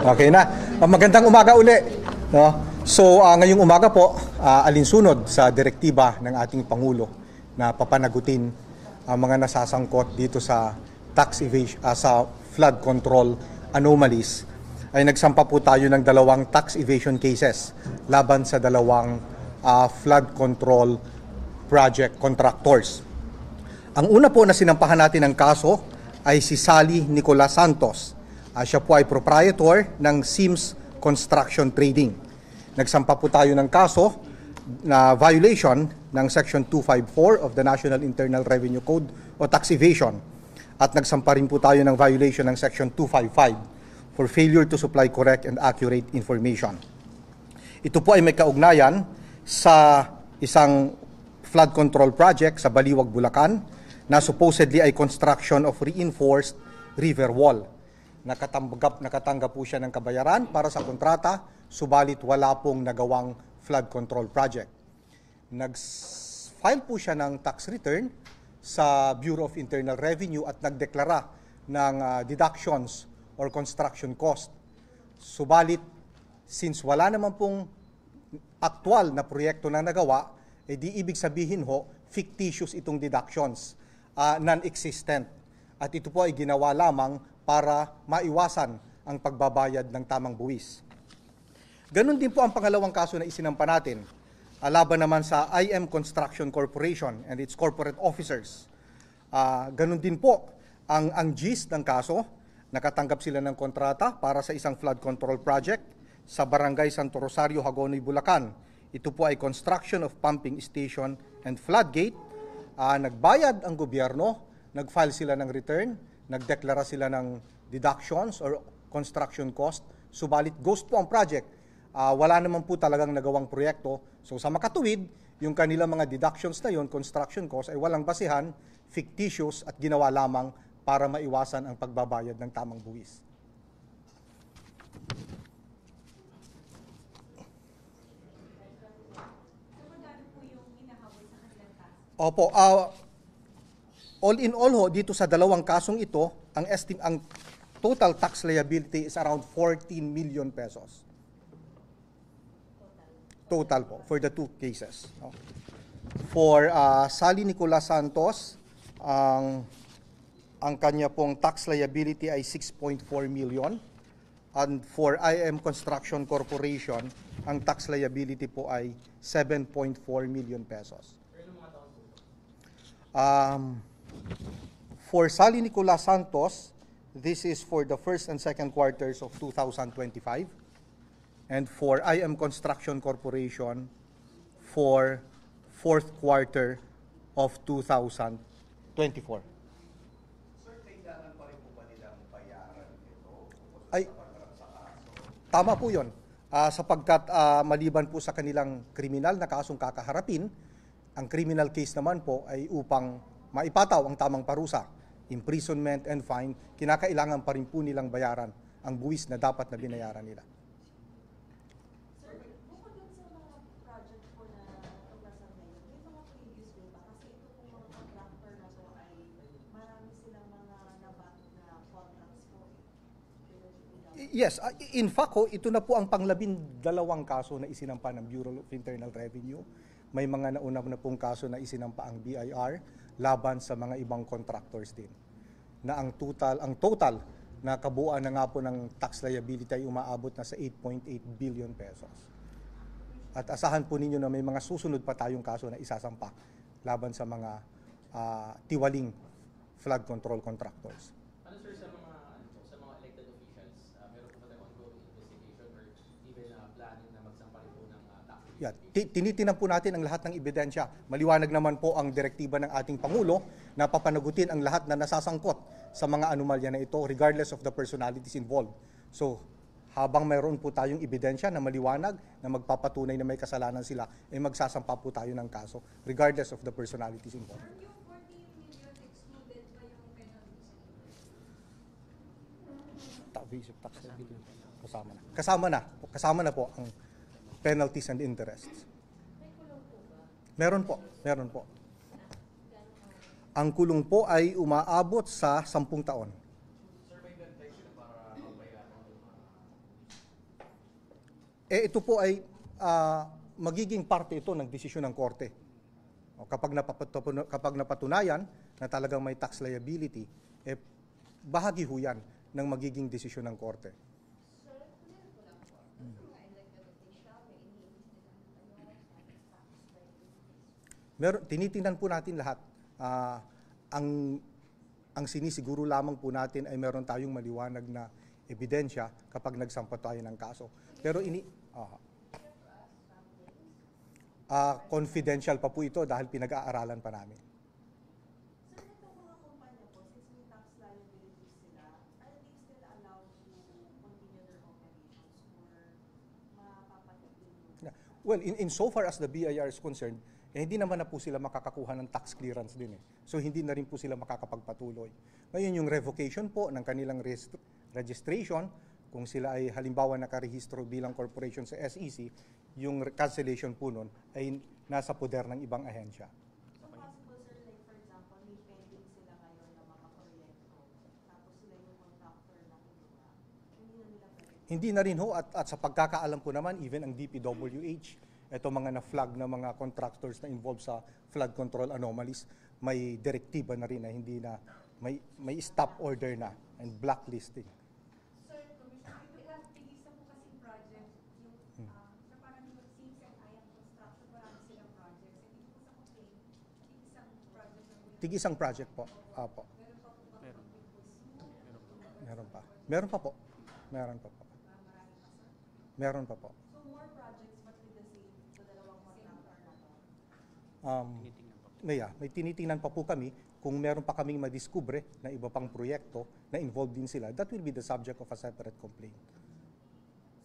Okay na. Magandang umaga uli. No? So, ngayong umaga po, alinsunod sa direktiba ng ating Pangulo na papanagutin ang mga nasasangkot dito sa tax evasion, sa flood control anomalies, ay nagsampa po tayo ng dalawang tax evasion cases laban sa dalawang flood control project contractors. Ang una po na sinampahan natin ng kaso ay si Sally Nicolas Santos. Siya po ay proprietor ng Sims Construction Trading. Nagsampa po tayo ng kaso na violation ng Section 254 of the National Internal Revenue Code o tax evasion. At nagsampa rin po tayo ng violation ng Section 255 for failure to supply correct and accurate information. Ito po ay may kaugnayan sa isang flood control project sa Baliwag, Bulacan na supposedly ay construction of reinforced river wall. Nakatanggap po siya ng kabayaran para sa kontrata, subalit wala pong nagawang flood control project. Nag-file po siya ng tax return sa Bureau of Internal Revenue at nagdeklara ng deductions or construction cost. Subalit, since wala naman pong aktual na proyekto na nagawa, di ibig sabihin fictitious itong deductions, non-existent. At ito po ay ginawa lamang para maiwasan ang pagbabayad ng tamang buwis. Ganon din po ang pangalawang kaso na isinampa natin, laban naman sa IM Construction Corporation and its corporate officers. Ganon din po ang gist ng kaso. Nakatanggap sila ng kontrata para sa isang flood control project sa Barangay Santo Rosario, Hagonoy, Bulacan. Ito po ay construction of pumping station and floodgate. Nagbayad ang gobyerno, nag-file sila ng return, nagdeklara sila ng deductions or construction cost, subalit ghost po ang project. Wala naman po talagang nagawang proyekto. So sa makatuwid, yung kanilang mga deductions na yun, construction cost, ay walang basihan, fictitious at ginawa lamang para maiwasan ang pagbabayad ng tamang buwis. Opo, all in all dito sa dalawang kasong ito, ang total tax liability is around 14 million pesos. Total po for the two cases. For Sally Nicolas Santos, ang kanya pong tax liability ay 6.4 million. And for IM Construction Corporation, ang tax liability po ay 7.4 million pesos. For Sally Nicolas Santos, this is for the first and second quarters of 2025. And for IM Construction Corporation, for fourth quarter of 2024. Sir, kailangan pa rin po ba nilang bayaran ito? Ay, tama po yun. Sapagkat maliban po sa kanilang kriminal na kasong kakaharapin, ang criminal case naman po ay upang maipataw ang tamang parusa, imprisonment and fine, kinakailangan pa rin po nilang bayaran ang buwis na dapat na binayaran nila. Sir, bukod dun sa mga project po na natuklasan ngayon, may mga previous po ba? Kasi ito po mga contractor na to ay marami silang mga nabato na contracts po. Yes, in fact ito na po ang panglabindalawang kaso na isinampa ng Bureau of Internal Revenue. May mga nauna na pong kaso na isinampa ang BIR laban sa mga ibang contractors din. Na ang total na kabuuan na nga po ng tax liability ay umaabot na sa 8.8 billion pesos. At asahan po ninyo na may mga susunod pa tayong kaso na isasampa laban sa mga tiwaling flood control contractors. Ano sir sa mga elected officials, meron po ba tayong ongoing investigation or even planning na magsampa rin po ng tax? Yeah, tinitinan po natin ang lahat ng ebidensya. Maliwanag naman po ang direktiba ng ating Pangulo na papanagutin ang lahat na nasasangkot sa mga anomalya na ito regardless of the personalities involved. So, habang mayroon po tayong ebidensya na maliwanag na magpapatunay na may kasalanan sila, ay magsasampa po tayo ng kaso regardless of the personalities involved. Yung 14 million excluded ba yung penalties? Kasama na po ang penalties and interests. May kulong po ba? Meron po. Ang kulong po ay umaabot sa 10 taon. Sir, may gantay sila para mabayaran yung mga ito po ay magiging parte ito ng desisyon ng korte. Kapag napatunayan na talagang may tax liability, bahagi ho yan ng magiging desisyon ng korte. Sir, clear ko lang po. Mga elected official, may iniimbestigahan kayo sa tax liabilities. Tinitingnan po natin lahat. Ang sinisiguro lamang po natin ay meron tayong maliwanag na ebidensya kapag nagsampa tayo ng kaso. Pero confidential pa po ito dahil pinag-aaralan pa namin. Sir, itong mga kumpanya po, since may tax liabilities sila, are they still allowed to continue their operations or mapapatigil mo? Well, in so far as the BIR is concerned, hindi naman na po sila makakakuha ng tax clearance din. So hindi na rin po sila makakapagpatuloy. Ngayon yung revocation po ng kanilang registration, kung sila ay halimbawa nakarehistro bilang corporation sa SEC, yung cancellation po nun ay nasa poder ng ibang ahensya. So possible, sir, like for example, may pending sila ngayon na mga proyekto, tapos sila yung contractor na kinuha, hindi na nila pwede. Hindi na rin ho, at sa pagkakaalam ko naman, even ang DPWH, ito mga na-flag na mga contractors na involved sa flood control anomalies, may direktiba na rin na hindi na, may stop order na and blacklisting. Sir, Commissioner, ilang tigisa po kasing project yung sa parang yung Sims and IAM Construction, marami silang projects. Hindi po sa complaint, tigisang project lang po. Tigisang project po. Apo. Meron pa po ba Meron pa. Meron pa po. Meron pa po. marami pa, sir? Meron pa po. So more projects but with the same, sa dalawang contractor na to? May tinitingnan pa po kami kung meron pa kaming madiskubre na iba pang proyekto na involved din sila. That will be the subject of a separate complaint.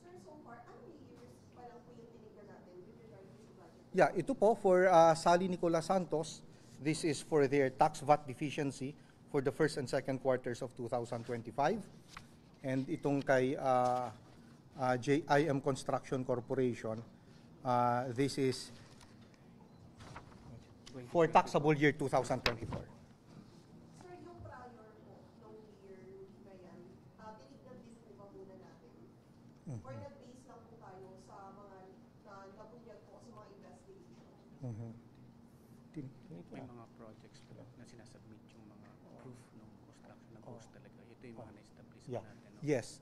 Sir, so far, ano years pa lang po yung tinignan natin with regard to this project? Yeah, ito po for Sally Nicolas Santos. This is for their tax VAT deficiency for the first and second quarters of 2025. And itong kay JIM Construction Corporation, this is for taxable year 2024. Sir, yung prior po, nung year na yan, tinignan din po ba muna natin? Or nag-base lang po tayo sa mga nabunyag po sa mga investigation? May mga projects po na sinasubmit yung mga proof ng construction ng post talaga. Ito yung mga na-establish Yeah. natin. No? Yes.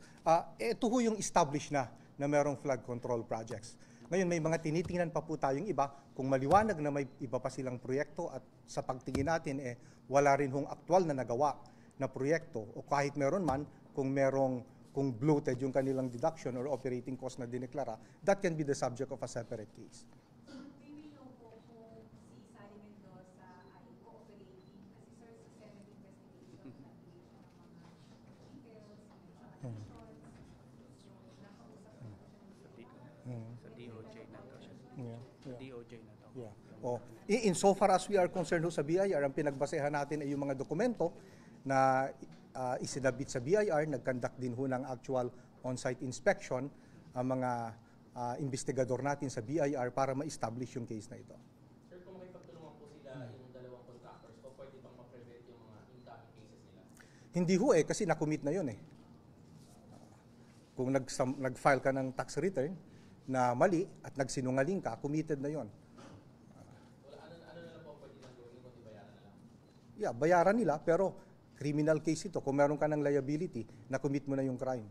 Ito ho yung established na merong flood control projects. Ngayon may mga tinitingnan pa po tayong iba kung maliwanag na may iba pa silang proyekto at sa pagtingin natin wala rin hong aktual na nagawa na proyekto o kahit meron man kung bloated yung kanilang deduction or operating cost na dineklara, that can be the subject of a separate case. We will know po kung si Sally Mendoza ay cooperating kasi sir, sa Senate investigation, nag-create siya ng mga details, may mga shorts, yung nakausap ko siya Sa DOJ na to siya. Yeah. Sa DOJ na to. Yeah. In so far as we are concerned ho sa BIR, ang pinagbasehan natin ay yung mga dokumento na isinabit sa BIR, nag-conduct din ho ng actual on-site inspection ang mga investigador natin sa BIR para ma-establish yung case na ito. Sir, kung makipagtulungan po sila yung dalawang contractors, po pwede bang ma-prevent yung mga incoming cases nila? Hindi ho kasi nakumit na yun Kung nag-file ka ng tax return na mali at nagsinungaling ka, committed na yon. Wala, ano na lang po pwede nang gawin kundi bayaran na lang? Yeah, bayaran nila pero criminal case ito. Kung meron ka ng liability, na-commit mo na yung crime.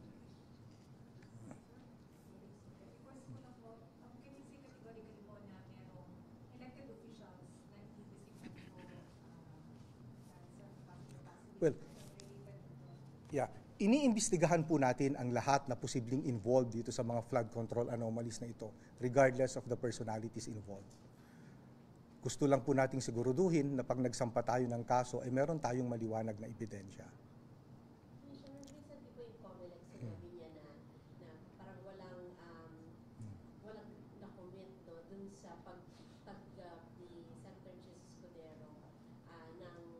request ko lang po, can you say categorically po na merong elected officials na investigate po sa Well, yeah. Iniimbestigahan po natin ang lahat na posibleng involved dito sa mga flood control anomalies na ito, regardless of the personalities involved. Gusto lang po nating siguraduhin na pag nagsampa tayo ng kaso ay meron tayong maliwanag na ebidensya. Commissioner, recently po yung COMELEC sinabi niya na parang walang na-commit dun sa pagtanggap ni Senator Jesus Escudero ng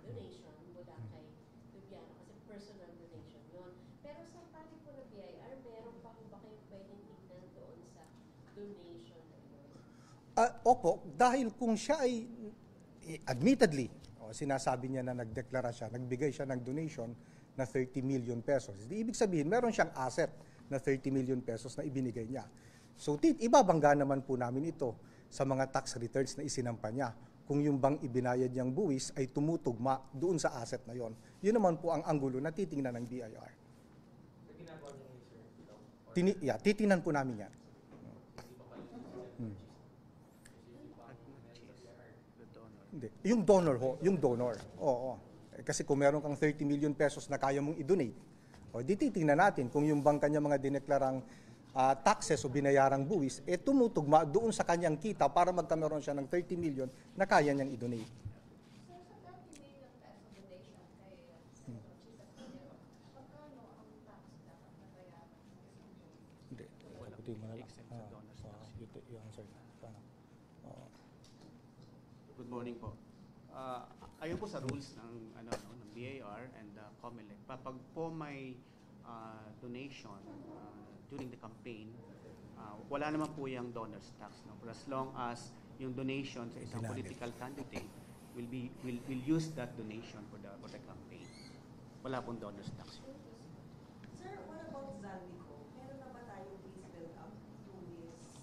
donation mula kay Lubiano kasi personal donation yun. Pero sa pati po ng BIR, meron pa po ba kayong pwedeng tignan doon sa donation na yun? Opo, dahil kung siya ay admittedly, sinasabi niya na nagdeklara siya, nagbigay siya ng donation na 30 million pesos. Ibig sabihin, meron siyang asset na 30 million pesos na ibinigay niya. So ibabangga naman po namin ito sa mga tax returns na isinampa niya kung yung bang ibinayad niyang buwis ay tumutugma doon sa asset na yon. Yun naman po ang anggulo na titingnan ng BIR. So, ginagawa niyo yun, sir, dito? Or Titingnan po namin yan. hindi pa pala The donor. Hindi. Yung donor ho, yung donor. Oo. Kasi kung meron kang 30 million pesos na kaya mong i-donate, di titingnan natin kung yung bang kanya mga dineklarang taxes o binayarang buwis, tumutugma doon sa kanyang kita para magkameron siya ng 30 million na kaya niyang i-donate. Sir, sa 30 million peso donation kay Senator Jesus Cordero, magkano ang tax dapat nabayaran? Hindi. Exempt sa donors tax. Yung answer na. Good morning po. Ayon po sa rules ng ng BIR and COMELEC, pag po may donation during the campaign, wala naman po yung donors tax, no? For as long as yung donation sa isang political candidate will use that donation for the campaign, wala pong donors tax. Sir, what about Zaldico? Meron na ba tayong please build up to his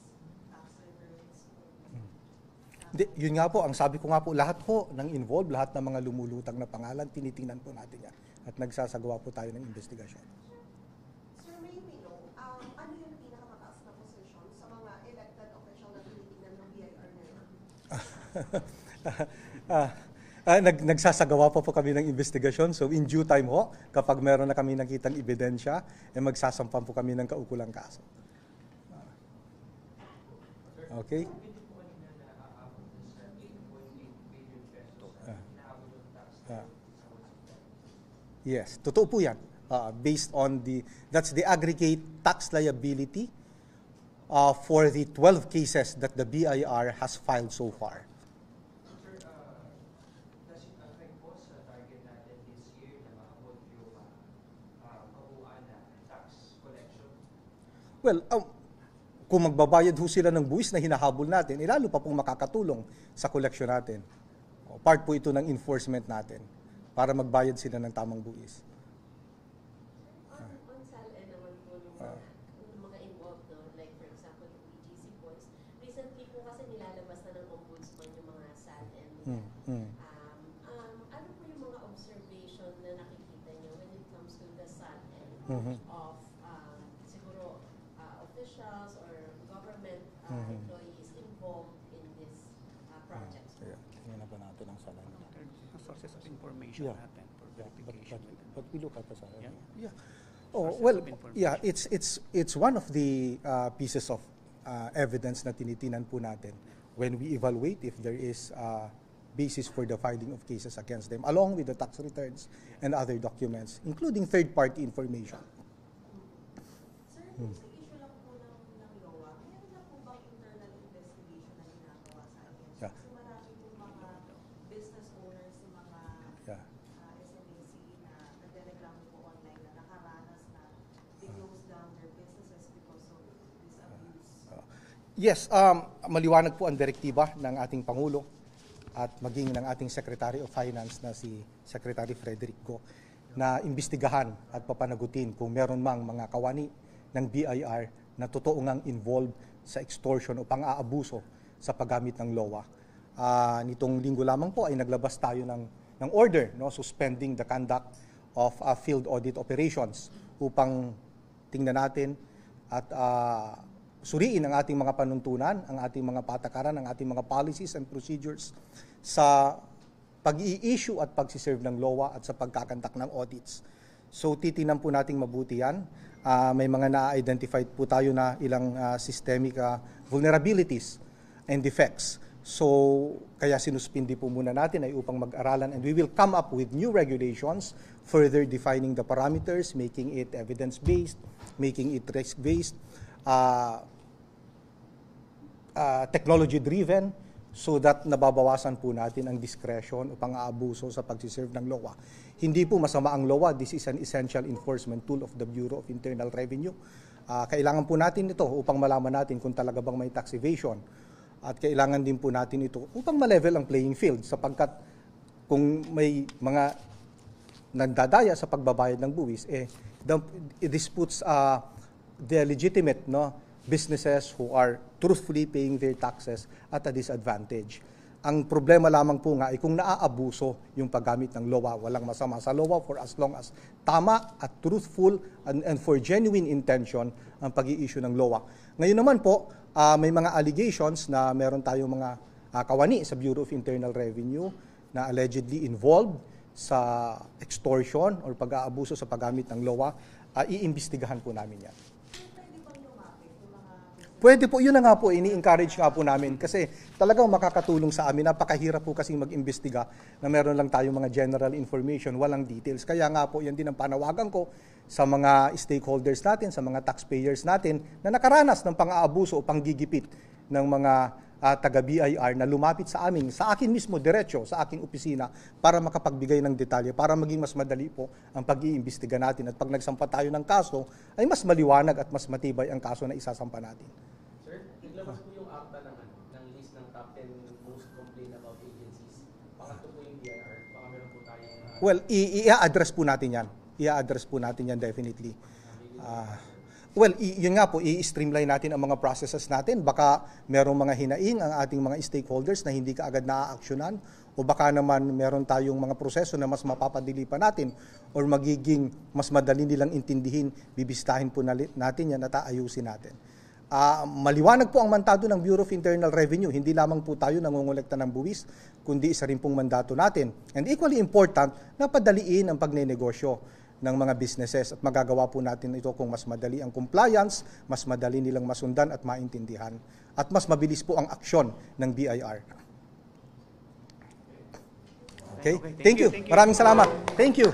tax returns? Hindi, yun nga po, ang sabi ko nga po, lahat po ng involved, lahat ng mga lumulutang na pangalan, tinitingnan po natin yan. At nagsasagawa po tayo ng investigasyon. Sir, may we know, ano yung pinakamataas na posisyon sa mga elected official na tinitingnan ng BIR ngayon? Nagsasagawa po kami ng investigasyon. So in due time ho, kapag meron na kami nakitang ebidensya, magsasampan po kami ng kaukulang kaso. Okay? Yes, totoo po yan. Based on that's the aggregate tax liability for the 12 cases that the BIR has filed so far. Sir, does it affect po sa target natin this year na maabot yung kabuuan na tax collection? Well, kung magbabayad ho sila ng buwis na hinahabol natin, lalo pa pong makakatulong sa collection natin. Part po ito ng enforcement natin para magbayad sila ng tamang buwis. On SALN naman po ng mga involved, no? Like for example, yung BGC boys. Recently po kasi nilalabas na ng ombudsman yung mga SALN nila. Ano po yung mga observation na nakikita nyo when it comes to the SALN of siguro officials or government employees involved in this project? Tingnan na ba natin ang salan? Sources of information Yeah. natin for verification. But we look at the salan. Yeah. Oh, Sources well, of information. yeah, it's one of the pieces of evidence na tinitinan po natin when we evaluate if there is basis for the filing of cases against them, along with the tax returns and other documents, including third-party information. Sir, kung sa issue lang po ng LOA, meron na po bang internal investigation na ginagawa sa akin? Yeah. Kasi marami po mga business owners, yung mga Yeah. SMEC na nagreklamo po online na nakaranas na they close down their businesses because of this abuse. Yes, maliwanag po ang direktiba ng ating Pangulo at maging ng ating Secretary of Finance na si Secretary Frederick Go na imbestigahan at papanagutin kung meron mang mga kawani ng BIR na totoo ngang involved sa extortion o pang-aabuso sa paggamit ng LOA. Nitong linggo lamang po ay naglabas tayo ng order, no, suspending the conduct of field audit operations upang tingnan natin at suriin ang ating mga panuntunan, ang ating mga patakaran, ang ating mga policies and procedures sa pag-i-issue at pag-serve ng LOA at sa pagkakandak ng audits. So titinan po nating mabuti yan. May mga na-identified po tayo na ilang systemic vulnerabilities and defects. So kaya sinuspindi po muna natin ay upang mag-aralan, and we will come up with new regulations further defining the parameters, making it evidence-based, making it risk-based, technology-driven, so that nababawasan po natin ang discretion o pang-aabuso sa pag-serve ng LOA. Hindi po masama ang LOA. This is an essential enforcement tool of the Bureau of Internal Revenue. Kailangan po natin ito upang malaman natin kung talaga bang may tax evasion. At kailangan din po natin ito upang ma-level ang playing field, sapagkat kung may mga nagdadaya sa pagbabayad ng buwis, this puts the legitimate businesses who are truthfully paying their taxes at a disadvantage. Ang problema lamang po nga ay kung naaabuso yung paggamit ng LOA. Walang masama sa LOA for as long as tama at truthful and for genuine intention ang pag-i-issue ng LOA. Ngayon naman po, may mga allegations na meron tayong mga kawani sa Bureau of Internal Revenue na allegedly involved sa extortion or pag-aabuso sa paggamit ng LOA. Iimbestigahan po namin yan. Pwede bang lumapit yung mga Pwede po, yun na nga po, ini-encourage nga po namin kasi talagang makakatulong sa amin. Napakahirap po kasing mag-imbestiga na meron lang tayong mga general information, walang details. Kaya nga po, yan din ang panawagan ko sa mga stakeholders natin, sa mga taxpayers natin na nakaranas ng pang-aabuso o panggigipit ng mga taga-BIR na lumapit sa amin, sa akin mismo, diretso, sa aking opisina para makapagbigay ng detalye, para maging mas madali po ang pag-iimbestiga natin. At pag nagsampa tayo ng kaso, ay mas maliwanag at mas matibay ang kaso na isasampa natin. Sir, naglabas po yung akta ng list ng top 10 most complained about agencies. Pangatlo po yung BIR. Baka meron po tayong... Well, i-address po natin yan. I-address po natin yan definitely. Well, yun nga po, i-streamline natin ang mga processes natin. Baka merong mga hinaing ang ating mga stakeholders na hindi kaagad na-actionan o baka naman meron tayong mga proseso na mas mapapadili pa natin or magiging mas madali nilang intindihin, bibistahin po natin yan at aayusin natin. Maliwanag po ang mantado ng Bureau of Internal Revenue. Hindi lamang po tayo nangungulekta ng buwis, kundi isa rin pong mandato natin. And equally important, na padaliin ang pagnenegosyo ng mga businesses at magagawa po natin ito kung mas madali ang compliance, mas madali nilang masundan at maintindihan, at mas mabilis po ang aksyon ng BIR. Okay? Thank you. Maraming salamat. Thank you.